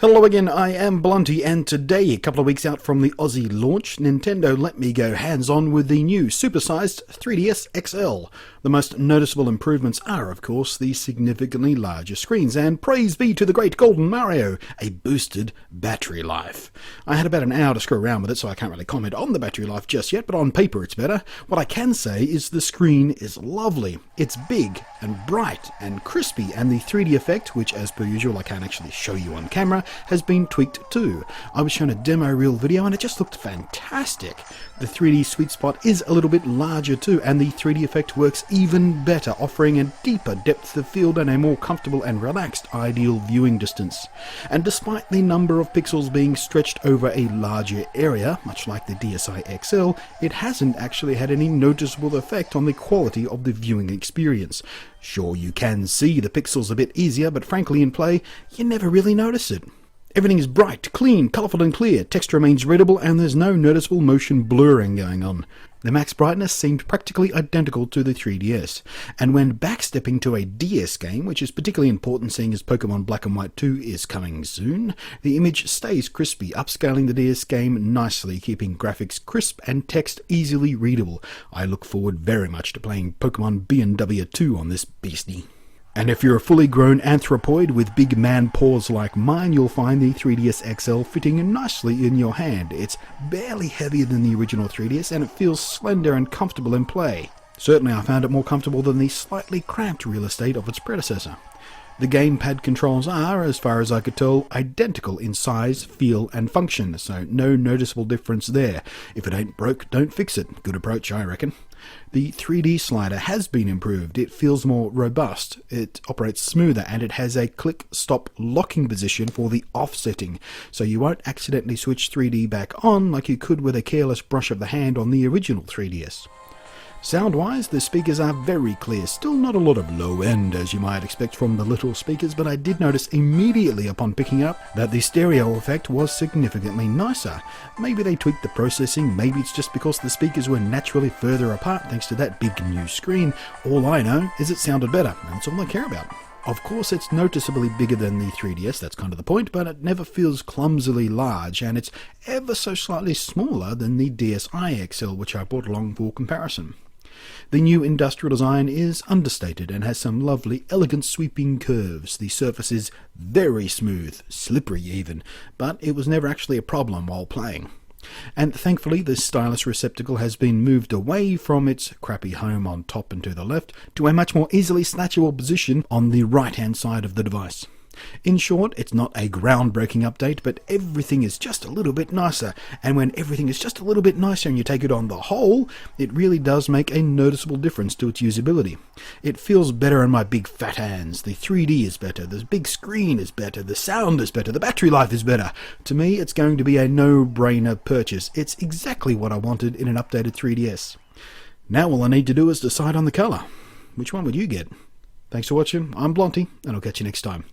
Hello again, I am Blunty, and today, a couple of weeks out from the Aussie launch, Nintendo let me go hands-on with the new supersized 3DS XL. The most noticeable improvements are, of course, the significantly larger screens, and praise be to the great Golden Mario, a boosted battery life. I had about an hour to screw around with it, so I can't really comment on the battery life just yet, but on paper it's better. What I can say is the screen is lovely. It's big and bright and crispy, and the 3D effect, which as per usual I can't actually show you on camera, has been tweaked too. I was shown a demo reel video and it just looked fantastic. The 3D sweet spot is a little bit larger too, and the 3D effect works even better, offering a deeper depth of field and a more comfortable and relaxed ideal viewing distance. And despite the number of pixels being stretched over a larger area, much like the DSiXL, it hasn't actually had any noticeable effect on the quality of the viewing experience. Sure, you can see the pixels a bit easier, but frankly in play, you never really notice it. Everything is bright, clean, colourful and clear, text remains readable, and there's no noticeable motion blurring going on. The max brightness seemed practically identical to the 3DS, and when backstepping to a DS game, which is particularly important seeing as Pokemon Black and White 2 is coming soon, the image stays crispy, upscaling the DS game nicely, keeping graphics crisp and text easily readable. I look forward very much to playing Pokemon B&W 2 on this beastie. And if you're a fully grown anthropoid with big man paws like mine, you'll find the 3DS XL fitting nicely in your hand. It's barely heavier than the original 3DS and it feels slender and comfortable in play. Certainly I found it more comfortable than the slightly cramped real estate of its predecessor. The gamepad controls are, as far as I could tell, identical in size, feel and function, so no noticeable difference there. If it ain't broke, don't fix it. Good approach, I reckon. The 3D slider has been improved. It feels more robust, it operates smoother, and it has a click-stop locking position for the offsetting, so you won't accidentally switch 3D back on like you could with a careless brush of the hand on the original 3DS. Sound-wise, the speakers are very clear, still not a lot of low-end as you might expect from the little speakers, but I did notice immediately upon picking up that the stereo effect was significantly nicer. Maybe they tweaked the processing, maybe it's just because the speakers were naturally further apart thanks to that big new screen. All I know is it sounded better, and that's all I care about. Of course it's noticeably bigger than the 3DS, that's kind of the point, but it never feels clumsily large, and it's ever so slightly smaller than the DSiXL, which I brought along for comparison. The new industrial design is understated and has some lovely, elegant sweeping curves. The surface is very smooth, slippery even, but it was never actually a problem while playing. And thankfully the stylus receptacle has been moved away from its crappy home on top and to the left to a much more easily snatchable position on the right hand side of the device. In short, it's not a groundbreaking update, but everything is just a little bit nicer, and when everything is just a little bit nicer and you take it on the whole, it really does make a noticeable difference to its usability. It feels better in my big fat hands, the 3D is better, the big screen is better, the sound is better, the battery life is better. To me, it's going to be a no-brainer purchase. It's exactly what I wanted in an updated 3DS. Now all I need to do is decide on the colour. Which one would you get? Thanks for watching, I'm Blunty, and I'll catch you next time.